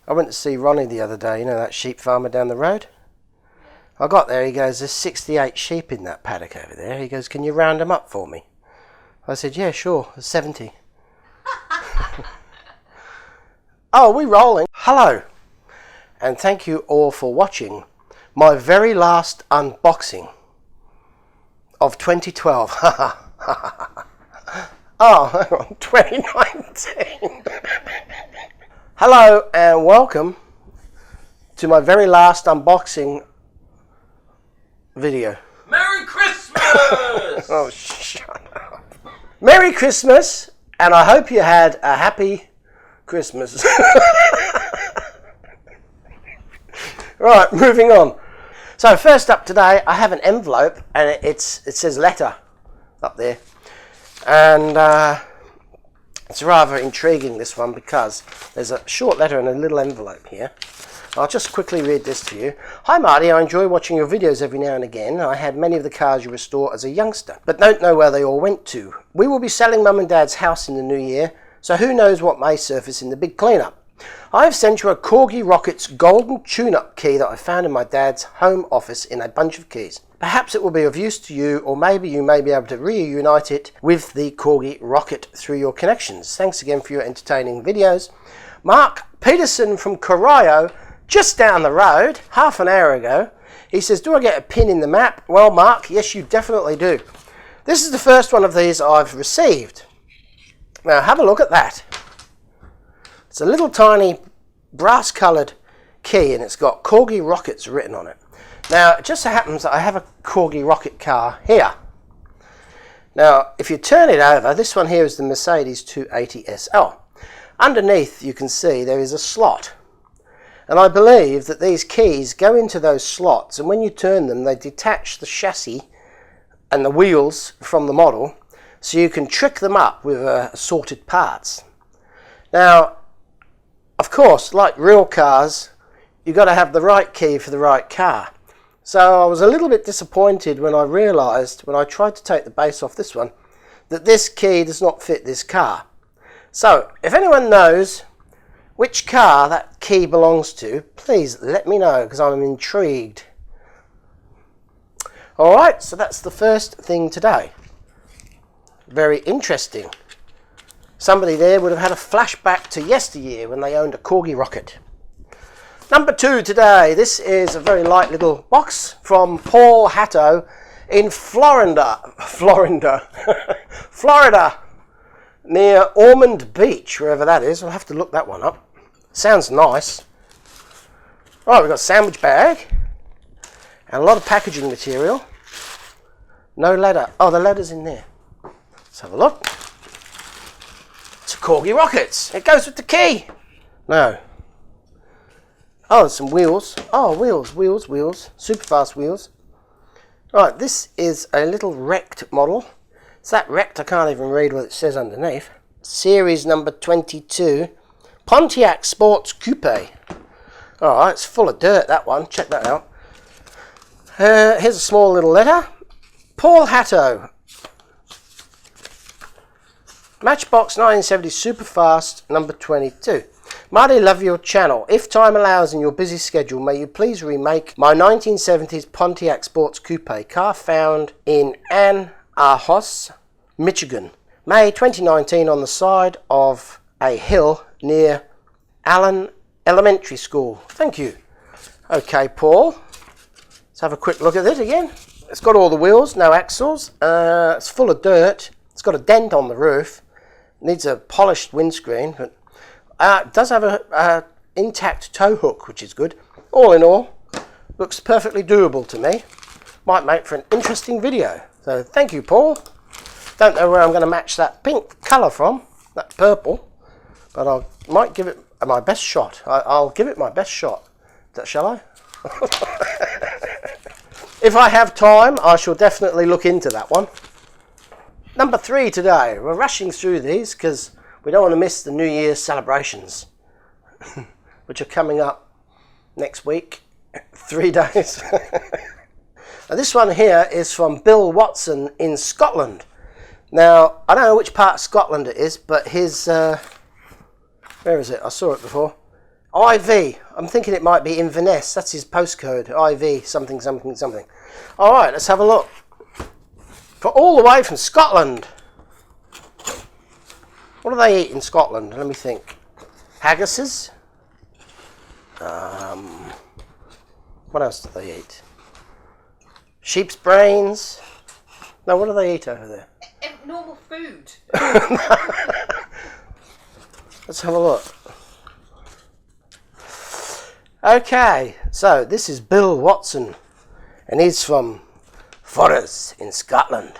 I went to see Ronnie the other day, you know, that sheep farmer down the road. I got there, he goes, there's 68 sheep in that paddock over there. He goes, can you round them up for me? I said, yeah, sure, there's 70. Oh, we rolling. Hello, and thank you all for watching my very last unboxing of 2012. Oh, hang on, 2019. Hello and welcome to my very last unboxing video. Merry Christmas! Oh, shut up. Merry Christmas, and I hope you had a happy Christmas. Right, moving on. So first up today, I have an envelope, and it says letter up there. And it's rather intriguing, this one, because there's a short letter and a little envelope here. I'll just quickly read this to you. Hi Marty, I enjoy watching your videos every now and again. I had many of the cars you restore as a youngster, but don't know where they all went to. We will be selling Mum and Dad's house in the new year, so who knows what may surface in the big cleanup. I have sent you a Corgi Rockets golden tune-up key that I found in my dad's home office in a bunch of keys. Perhaps it will be of use to you, or maybe you may be able to reunite it with the Corgi Rocket through your connections. Thanks again for your entertaining videos. Mark Peterson from Corio, just down the road, half an hour ago. He says, do I get a pin in the map? Well, Mark, yes, you definitely do. This is the first one of these I've received. Now, have a look at that. It's a little tiny brass-coloured key, and it's got Corgi Rockets written on it. Now, it just so happens that I have a Corgi Rocket car here. Now, if you turn it over, this one here is the Mercedes 280 SL. Underneath, you can see there is a slot. And I believe that these keys go into those slots, and when you turn them, they detach the chassis and the wheels from the model, so you can trick them up with assorted parts. Now, of course, like real cars, you've got to have the right key for the right car. So I was a little bit disappointed when I realised, when I tried to take the base off this one, that this key does not fit this car. So, if anyone knows which car that key belongs to, please let me know, because I'm intrigued. Alright, so that's the first thing today. Very interesting. Somebody there would have had a flashback to yesteryear when they owned a Corgi Rocket. Number 2 today. This is a very light little box from Paul Hatto in Florida, near Ormond Beach, wherever that is. I'll have to look that one up. Sounds nice. Right, we've got a sandwich bag and a lot of packaging material. No letter. Oh, the letter's in there. Let's have a look. It's a Corgi Rockets. It goes with the key. No. Oh, there's some wheels. Oh, wheels. Super fast wheels. Right, this is a little wrecked model. It's that wrecked I can't even read what it says underneath. Series number 22. Pontiac Sports Coupe. Alright, it's full of dirt, that one. Check that out. Here's a small little letter. Paul Hatto. Matchbox 1970 Superfast number 22. Marty, love your channel. If time allows in your busy schedule, may you please remake my 1970s Pontiac Sports Coupe, car found in Ann Arbor, Michigan. May 2019, on the side of a hill near Allen Elementary School. Thank you. Okay, Paul. Let's have a quick look at it again. It's got all the wheels, no axles. It's full of dirt. It's got a dent on the roof. Needs a polished windscreen, but it does have a intact tow hook, which is good. All in all, looks perfectly doable to me. Might make for an interesting video. So thank you, Paul. Don't know where I'm going to match that pink colour from, that purple, but I might give it my best shot. I'll give it my best shot. Shall I? If I have time, I shall definitely look into that one. Number 3 today. We're rushing through these because we don't want to miss the New Year's celebrations, which are coming up next week, 3 days. Now this one here is from Bill Watson in Scotland. Now, I don't know which part of Scotland it is, but his, where is it? I saw it before. IV. I'm thinking it might be Inverness. That's his postcode. IV something something something. All right, let's have a look. For all the way from Scotland. What do they eat in Scotland? Let me think. Haggises. What else do they eat? Sheep's brains. No, what do they eat over there? Normal food. Let's have a look. Okay, so this is Bill Watson, and he's from Forres in Scotland.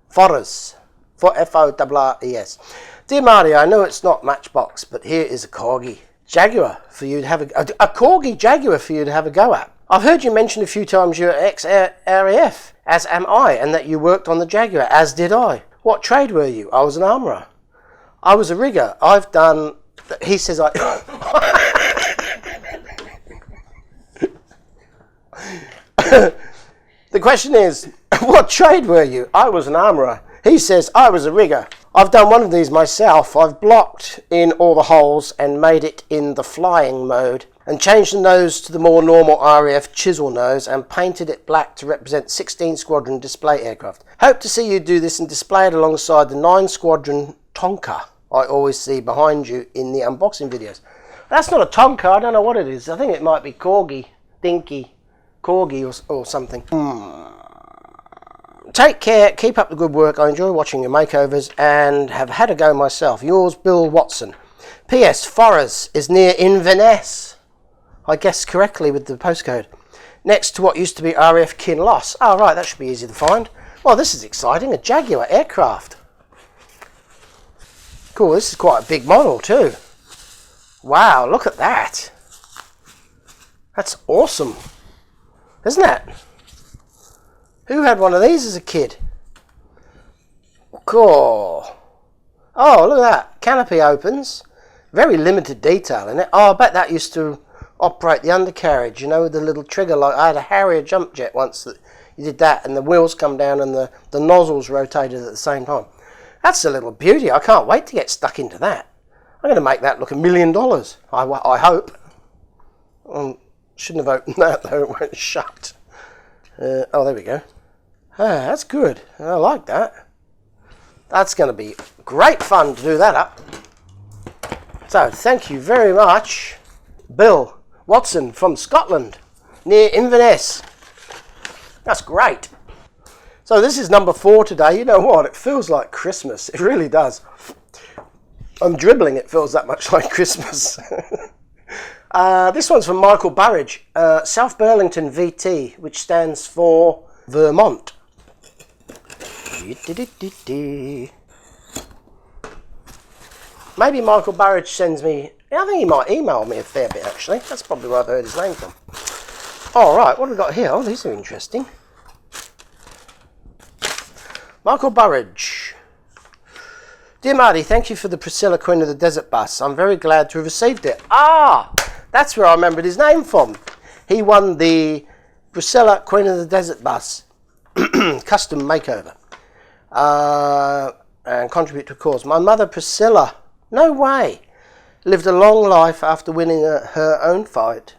Forres, F-O-R-R-E-S. Dear Marty, I know it's not Matchbox, but here is a corgi Jaguar for you to have a corgi Jaguar for you to have a go at. I've heard you mention a few times you're ex-RAF, as am I, and that you worked on the Jaguar, as did I. What trade were you? I was an armourer. I was a rigger. I've done... He says I... The question is, what trade were you? I was an armourer. He says I was a rigger. I've done one of these myself. I've blocked in all the holes and made it in the flying mode and changed the nose to the more normal RAF chisel nose and painted it black to represent 16 Squadron display aircraft. Hope to see you do this and display it alongside the 9 Squadron Tonka I always see behind you in the unboxing videos. That's not a Tonka, I don't know what it is. I think it might be Corgi, Dinky, Corgi or something. Take care, keep up the good work. I enjoy watching your makeovers and have had a go myself. Yours, Bill Watson. P.S. Forres is near Inverness. I guessed correctly with the postcode. Next to what used to be RAF Kinloss. Oh, right, that should be easy to find. Well, this is exciting. A Jaguar aircraft. Cool, this is quite a big model too. Wow, look at that. That's awesome. Isn't it? Who had one of these as a kid? Cool. Oh, look at that. Canopy opens. Very limited detail in it. Oh, I bet that used to operate the undercarriage, you know, with the little trigger. Like I had a Harrier jump jet once that you did that, and the wheels come down and the nozzles rotated at the same time. That's a little beauty. I can't wait to get stuck into that. I'm going to make that look $1 million. I hope. Shouldn't have opened that though. It won't shut. Oh, there we go. Ah, that's good. I like that. That's going to be great fun to do that up. So, thank you very much, Bill Watson from Scotland, near Inverness. That's great. So this is number 4 today. You know what? It feels like Christmas. It really does. I'm dribbling. It feels that much like Christmas. This one's from Michael Burridge, South Burlington VT, which stands for Vermont. Maybe Michael Burridge sends me... I think he might email me a fair bit, actually. That's probably where I've heard his name from. All right, what have we got here? Oh, these are interesting. Michael Burridge. Dear Marty, thank you for the Priscilla Queen of the Desert bus. I'm very glad to have received it. Ah, that's where I remembered his name from. He won the Priscilla Queen of the Desert bus custom makeover and contribute to a cause. My mother Priscilla, no way, lived a long life after winning her own fight.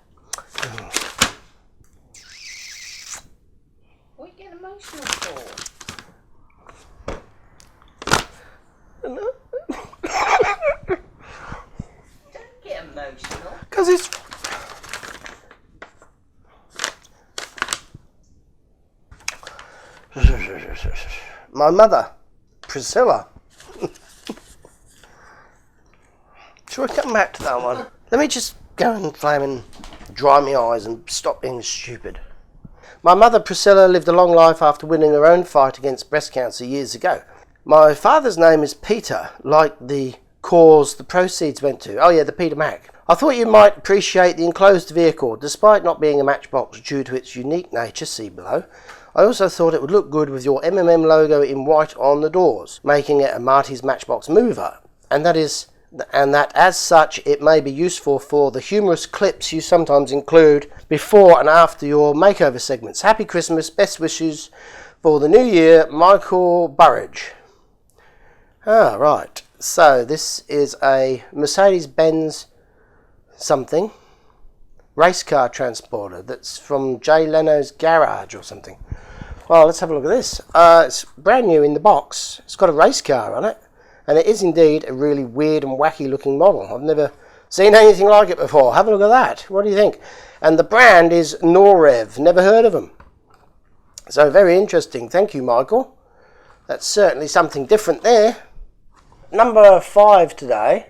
What are you getting emotional for? Don't get emotional. Because it's... My mother, Priscilla. Shall we come back to that one? Let me just go and flaming dry my eyes and stop being stupid. My mother, Priscilla, lived a long life after winning her own fight against breast cancer years ago. My father's name is Peter, like the cause the proceeds went to. Oh yeah, the Peter Mac. I thought you might appreciate the enclosed vehicle, despite not being a Matchbox due to its unique nature, see below. I also thought it would look good with your MMM logo in white on the doors, making it a Marty's Matchbox mover, and that as such it may be useful for the humorous clips you sometimes include before and after your makeover segments. Happy Christmas, best wishes for the new year, Michael Burridge. Ah, right. So this is a Mercedes-Benz something. Race car transporter that's from Jay Leno's garage or something. Well, let's have a look at this. It's brand new in the box. It's got a race car on it, and it is indeed a really weird and wacky looking model. I've never seen anything like it before. Have a look at that. What do you think? And the brand is Norev. Never heard of them. So very interesting. Thank you, Michael. That's certainly something different there. Number 5 today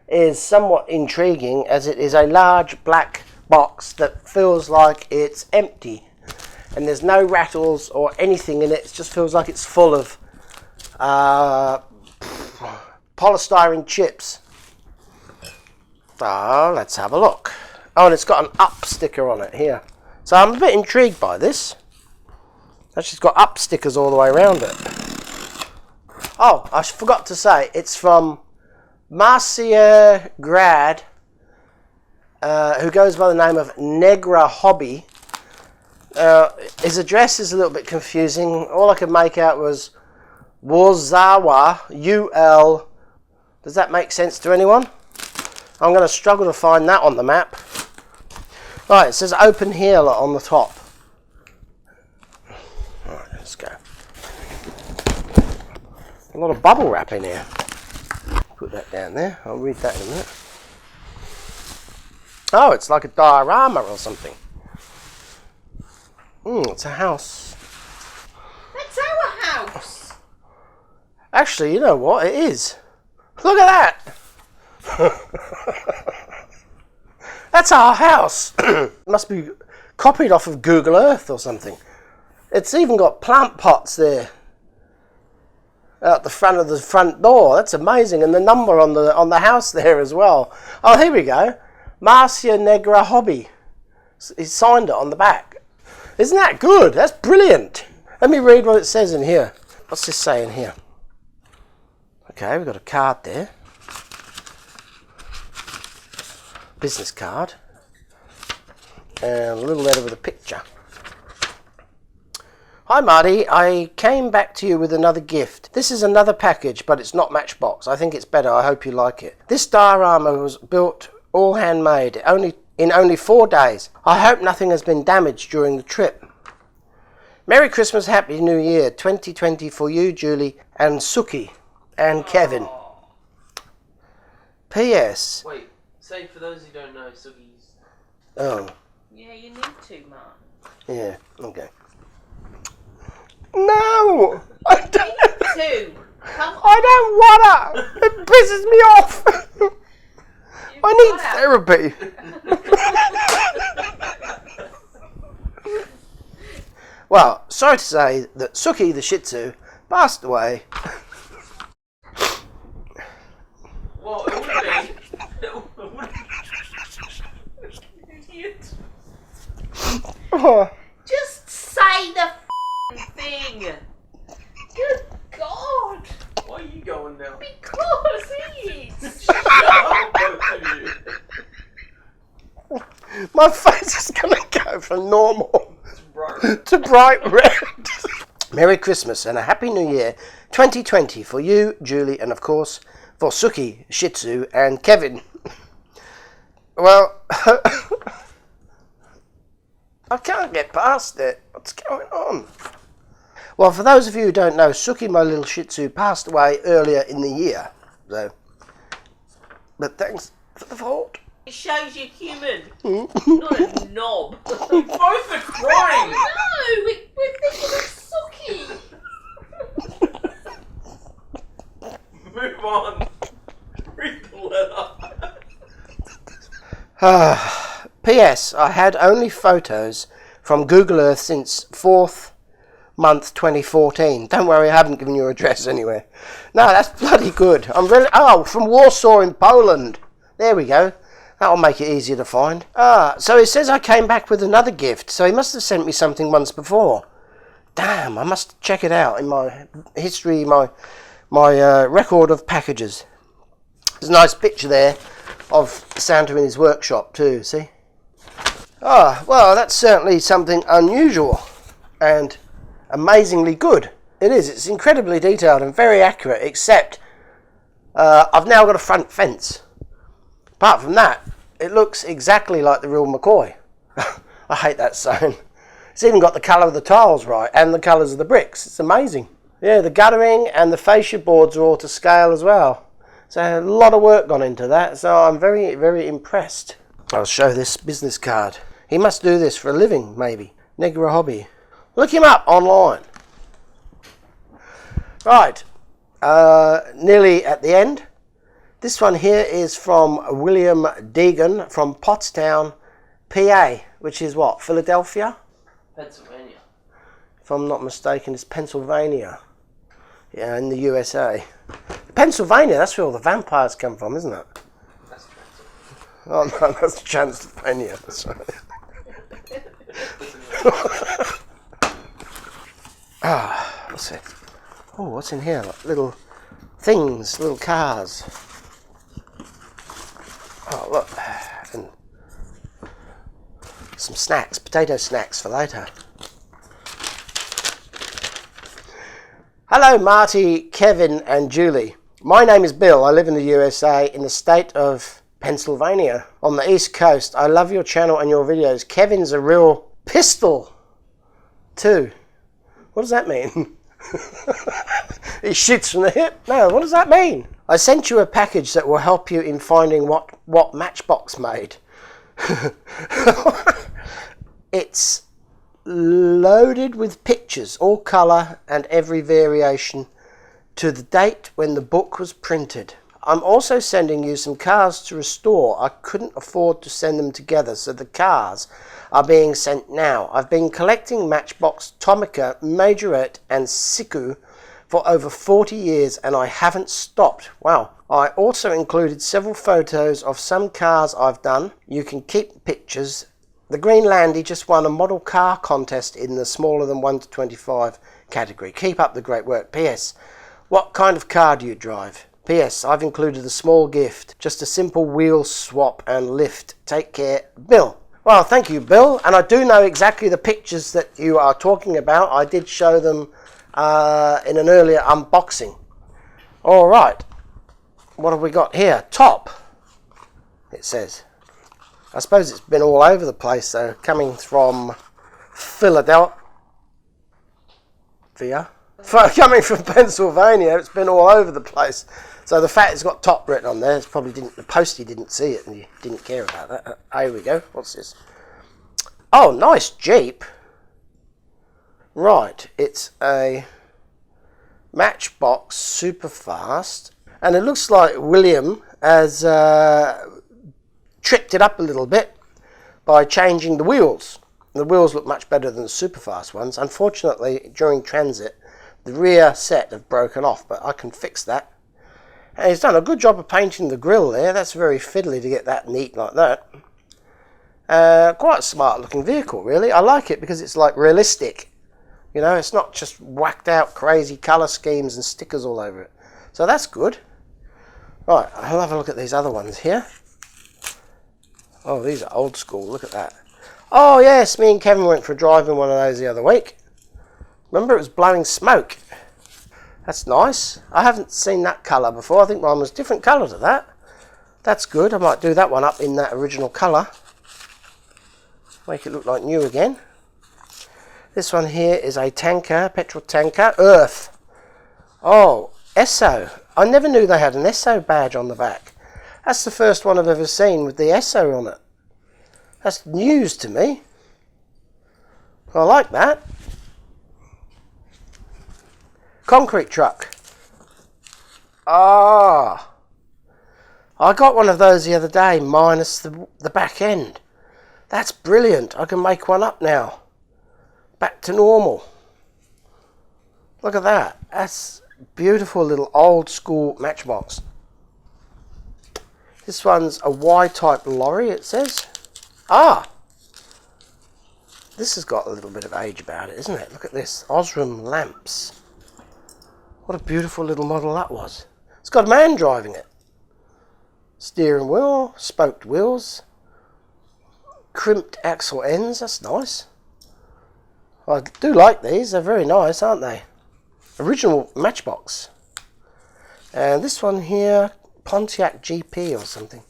is somewhat intriguing, as it is a large black box that feels like it's empty, and there's no rattles or anything in it. It just feels like it's full of polystyrene chips. So let's have a look. Oh, and it's got an up sticker on it here, so I'm a bit intrigued by this. Actually, it's got up stickers all the way around it. Oh, I forgot to say, it's from Marcia grad, who goes by the name of Negra Hobby. His address is a little bit confusing. All I could make out was Wazawa, UL. Does that make sense to anyone? I'm going to struggle to find that on the map. Right, it says open here on the top. Alright, let's go. A lot of bubble wrap in here. Put that down there. I'll read that in a minute. Oh, it's like a diorama or something. It's a house. That's our house. Actually, you know what? It is. Look at that. That's our house. It must be copied off of Google Earth or something. It's even got plant pots there out the front of the front door. That's amazing. And the number on the house there as well. Oh, here we go. Marcia Negra Hobby. He signed it on the back. Isn't that good? That's brilliant. Let me read what it says in here. What's this say in here? Okay, we've got a card there. Business card. And a little letter with a picture. Hi Marty, I came back to you with another gift. This is another package, but it's not Matchbox. I think it's better. I hope you like it. This diorama was built all handmade, in only 4 days. I hope nothing has been damaged during the trip. Merry Christmas, Happy New Year 2020 for you, Julie, and Suki, and Kevin. P.S. Wait, say for those who don't know, Suki's. Oh. Yeah, you need to, Mark. Yeah, okay. No! I don't, Two. Come on. I don't wanna! It pisses me off! I need therapy. Well, sorry to say that Suki the Shih Tzu passed away. Well, it would have been. Idiot. Oh. Just say the thing. Good God. Why are you going now? Because it's. Shut up, both of you. My face is going to go from normal Right. to bright red. Merry Christmas and a Happy New Year 2020 for you, Julie, and of course for Suki, Shih Tzu, and Kevin. Well, I can't get past it. What's going on? Well, for those of you who don't know, Suki, my little Shih Tzu, passed away earlier in the year. So, but thanks for the thought. It shows you're human, not a knob. You both are crying! No, we're thinking of Suki. Move on. Read the letter. P.S. I had only photos from Google Earth since 4th month 2014. Don't worry, I haven't given your address anywhere. No, that's bloody good. I'm really... Oh, from Warsaw in Poland. There we go. That'll make it easier to find. So it says I came back with another gift. So he must have sent me something once before. Damn, I must check it out in my history, my record of packages. There's a nice picture there of Santa in his workshop too, see? Well, that's certainly something unusual and amazingly good. It is. It's incredibly detailed and very accurate, except I've now got a front fence. Apart from that, it looks exactly like the real McCoy. I hate that saying. It's even got the colour of the tiles right and the colours of the bricks. It's amazing. Yeah, the guttering and the fascia boards are all to scale as well. So a lot of work gone into that. So I'm very, very impressed. I'll show this business card. He must do this for a living, maybe. Negra hobby. Look him up online. Right, nearly at the end. This one here is from William Deegan from Pottstown, PA, which is what, Philadelphia? Pennsylvania. If I'm not mistaken, it's Pennsylvania. Yeah, in the USA. Pennsylvania, that's where all the vampires come from, isn't it? That's Pennsylvania. Oh no, that's Transylvania. That's right. What's it? Oh, what's in here? Like little things, little cars. Oh, look. And some snacks, potato snacks for later. Hello, Marty, Kevin, and Julie. My name is Bill. I live in the USA in the state of Pennsylvania on the East Coast. I love your channel and your videos. Kevin's a real pistol, too. What does that mean? He shoots from the hip? No, what does that mean? I sent you a package that will help you in finding what Matchbox made. It's loaded with pictures, all colour and every variation to the date when the book was printed. I'm also sending you some cars to restore. I couldn't afford to send them together, so the cars are being sent now. I've been collecting Matchbox, Tomica, Majorette and Siku for over 40 years and I haven't stopped. Wow. I also included several photos of some cars I've done. You can keep pictures. The Green Landy just won a model car contest in the smaller than 1 to 25 category. Keep up the great work. P.S. What kind of car do you drive? P.S. I've included a small gift. Just a simple wheel swap and lift. Take care. Bill. Well, thank you, Bill. And I do know exactly the pictures that you are talking about. I did show them in an earlier unboxing. All right. What have we got here? Top, it says. I suppose it's been all over the place, though, coming from Philadelphia. Coming from Pennsylvania, it's been all over the place. So the fact it's got top written on there, it's probably the postie didn't see it and he didn't care about that. Here we go. What's this? Oh, nice Jeep. Right, it's a Matchbox Superfast. And it looks like William has tripped it up a little bit by changing the wheels. The wheels look much better than the Superfast ones. Unfortunately, during transit, the rear set have broken off, but I can fix that. And he's done a good job of painting the grille there. That's very fiddly to get that neat like that. Quite a smart looking vehicle, really. I like it because it's like realistic. You know, it's not just whacked out crazy colour schemes and stickers all over it. So that's good. Right, I'll have a look at these other ones here. Oh, these are old school. Look at that. Oh, yes, me and Kevin went for a drive in one of those the other week. Remember, it was blowing smoke. That's nice. I haven't seen that colour before. I think mine was different colour to that. That's good. I might do that one up in that original colour. Make it look like new again. This one here is a tanker, petrol tanker, Earth. Oh, Esso. I never knew they had an Esso badge on the back. That's the first one I've ever seen with the Esso on it. That's news to me. I like that. Concrete truck. Ah. I got one of those the other day, minus the back end. That's brilliant. I can make one up now. Back to normal. Look at that. That's beautiful little old school Matchbox. This one's a Y-type lorry, it says. Ah! This has got a little bit of age about it, isn't it? Look at this. Osram lamps. What a beautiful little model that was. It's got a man driving it. Steering wheel, spoked wheels, crimped axle ends. That's nice. I do like these. They're very nice, aren't they? Original Matchbox. And this one here, Pontiac GP or something.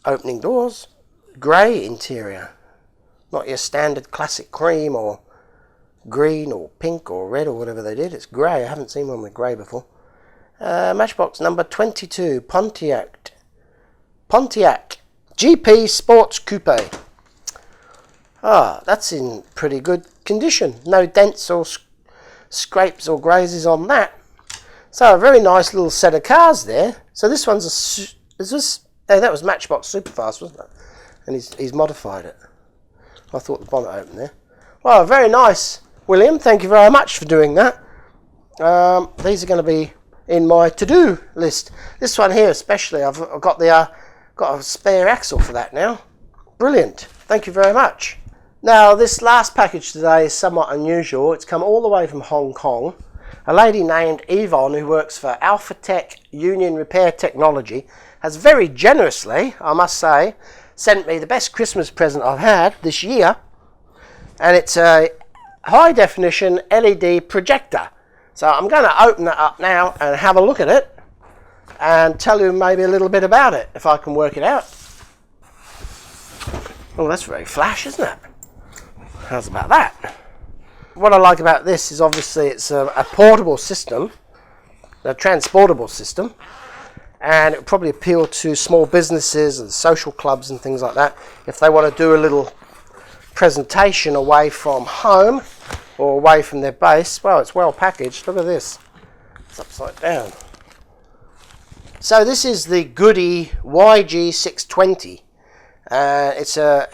opening doors. Grey interior. Not your standard classic cream or green or pink or red or whatever they did. It's grey. I haven't seen one with grey before. Matchbox number 22. Pontiac GP Sports Coupe. Ah, that's in pretty good condition. No dents or scrapes or grazes on that. So a very nice little set of cars there. So this one's that was Matchbox Superfast, wasn't it? And he's modified it. I thought the bonnet opened there. Well, very nice, William. Thank you very much for doing that. These are going to be in my to-do list. This one here especially, I've got a spare axle for that now. Brilliant. Thank you very much. Now, this last package today is somewhat unusual. It's come all the way from Hong Kong. A lady named Yvonne, who works for Alpha Tech Union Repair Technology, has very generously, I must say, sent me the best Christmas present I've had this year. And it's a high-definition LED projector. So I'm going to open that up now and have a look at it and tell you maybe a little bit about it, if I can work it out. Oh, that's very flash, isn't it? How's about that? What I like about this is obviously it's a portable system, a transportable system, and it will probably appeal to small businesses and social clubs and things like that if they want to do a little presentation away from home or away from their base. Well, it's well packaged. Look at this. It's upside down. So this is the GooDee YG620. It's a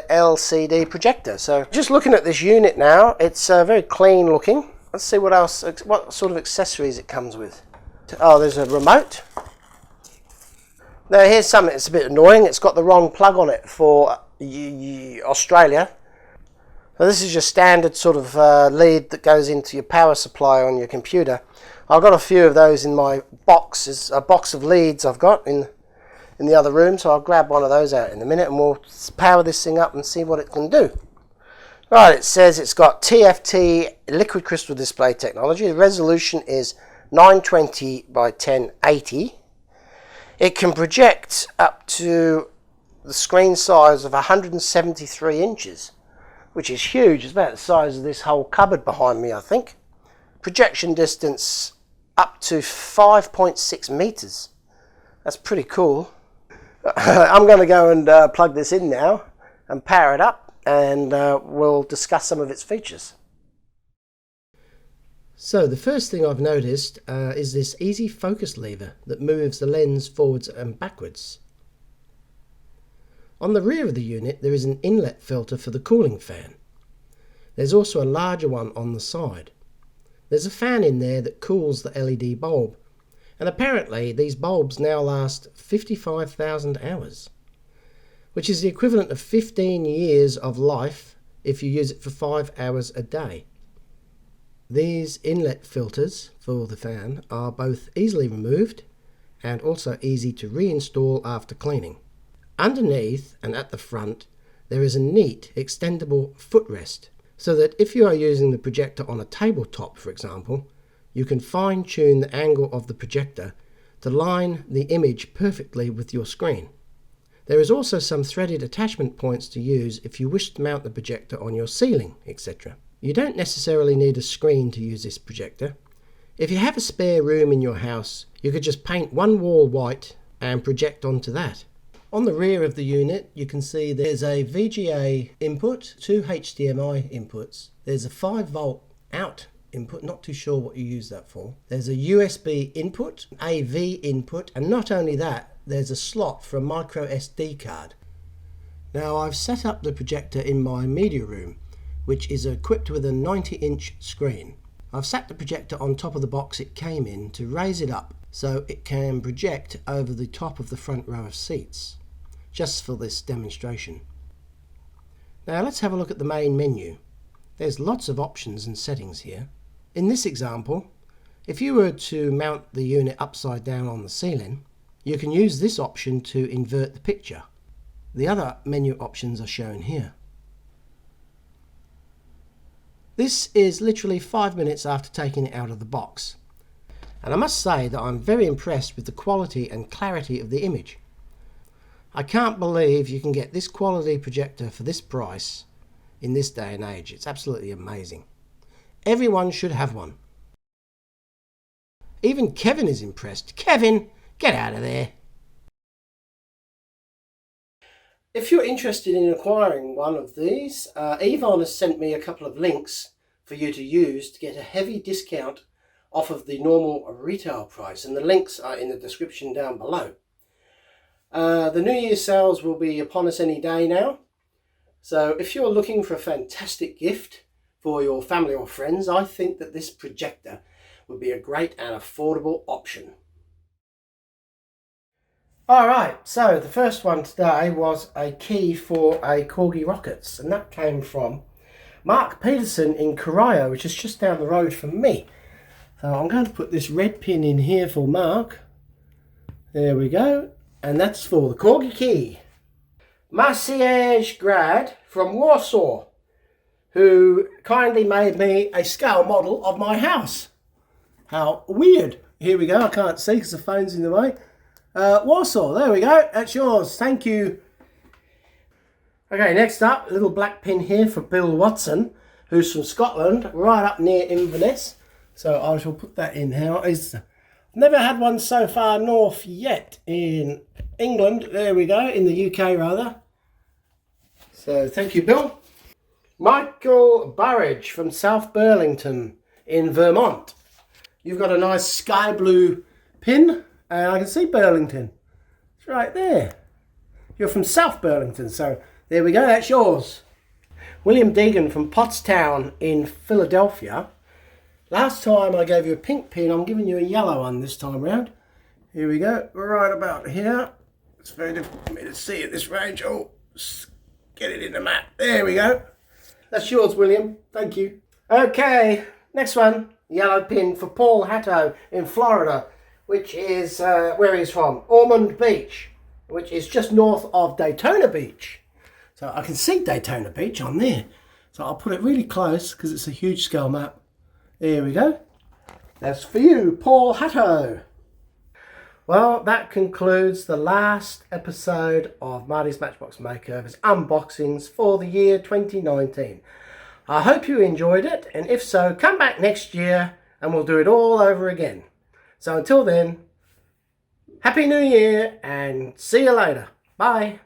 LCD projector. So just looking at this unit now, it's very clean looking. Let's see what else, what sort of accessories it comes with. Oh, there's a remote. Now here's something that's a bit annoying. It's got the wrong plug on it for Australia. So this is your standard sort of lead that goes into your power supply on your computer. I've got a few of those in my box. There's a box of leads I've got in the other room, so I'll grab one of those out in a minute and we'll power this thing up and see what it can do. Right, it says it's got TFT liquid crystal display technology. The resolution is 920 by 1080. It can project up to the screen size of 173 inches, which is huge. It's about the size of this whole cupboard behind me, I think. Projection distance up to 5.6 meters. That's pretty cool. I'm going to go and plug this in now and power it up, and we'll discuss some of its features. So the first thing I've noticed is this easy focus lever that moves the lens forwards and backwards. On the rear of the unit there is an inlet filter for the cooling fan. There's also a larger one on the side. There's a fan in there that cools the LED bulb, and apparently these bulbs now last 55,000 hours, which is the equivalent of 15 years of life if you use it for 5 hours a day. These inlet filters for the fan are both easily removed and also easy to reinstall after cleaning. Underneath and at the front there is a neat extendable footrest, so that if you are using the projector on a tabletop, for example, you can fine-tune the angle of the projector to line the image perfectly with your screen. There is also some threaded attachment points to use if you wish to mount the projector on your ceiling, etc. You don't necessarily need a screen to use this projector. If you have a spare room in your house, you could just paint one wall white and project onto that. On the rear of the unit you can see there's a VGA input, 2 HDMI inputs, there's a 5 volt out input, not too sure what you use that for. There's a USB input, AV input, and not only that, there's a slot for a micro SD card. Now I've set up the projector in my media room, which is equipped with a 90-inch screen. I've sat the projector on top of the box it came in to raise it up so it can project over the top of the front row of seats, just for this demonstration. Now let's have a look at the main menu. There's lots of options and settings here. In this example, if you were to mount the unit upside down on the ceiling, you can use this option to invert the picture. The other menu options are shown here. This is literally 5 minutes after taking it out of the box, and I must say that I'm very impressed with the quality and clarity of the image. I can't believe you can get this quality projector for this price in this day and age. It's absolutely amazing. Everyone should have one. Even Kevin is impressed. Kevin, get out of there. If you're interested in acquiring one of these, Yvonne has sent me a couple of links for you to use to get a heavy discount off of the normal retail price, and the links are in the description down below. The New Year's sales will be upon us any day now, so if you're looking for a fantastic gift for your family or friends, I think that this projector would be a great and affordable option. Alright, so the first one today was a key for a Corgi Rockets, and that came from Mark Peterson in Corio, which is just down the road from me. So I'm going to put this red pin in here for Mark. There we go. And that's for the Corgi key. Marcia grad from Warsaw, who kindly made me a scale model of my house. How weird. Here we go. I can't see because the phone's in the way. Warsaw, there we go. That's yours. Thank you. Okay, next up, a little black pin here for Bill Watson, who's from Scotland, right up near Inverness. So I shall put that in here. I've never had one so far north yet in England. There we go, in the UK rather. So thank you, Bill. Michael Burridge from South Burlington in Vermont. You've got a nice sky blue pin, and I can see Burlington. It's right there. You're from South Burlington, so there we go, that's yours. William Deegan from Pottstown in Philadelphia. Last time I gave you a pink pin, I'm giving you a yellow one this time round. Here we go, right about here. It's very difficult for me to see at this range. Oh, get it in the map. There we go. That's yours, William. Thank you. Okay, next one. Yellow pin for Paul Hatto in Florida, which is where he's from. Ormond Beach, which is just north of Daytona Beach. So I can see Daytona Beach on there. So I'll put it really close because it's a huge scale map. There we go. That's for you, Paul Hatto. Well, that concludes the last episode of Marty's Matchbox Makeovers unboxings for the year 2019. I hope you enjoyed it, and if so, come back next year and we'll do it all over again. So until then, Happy New Year and see you later. Bye.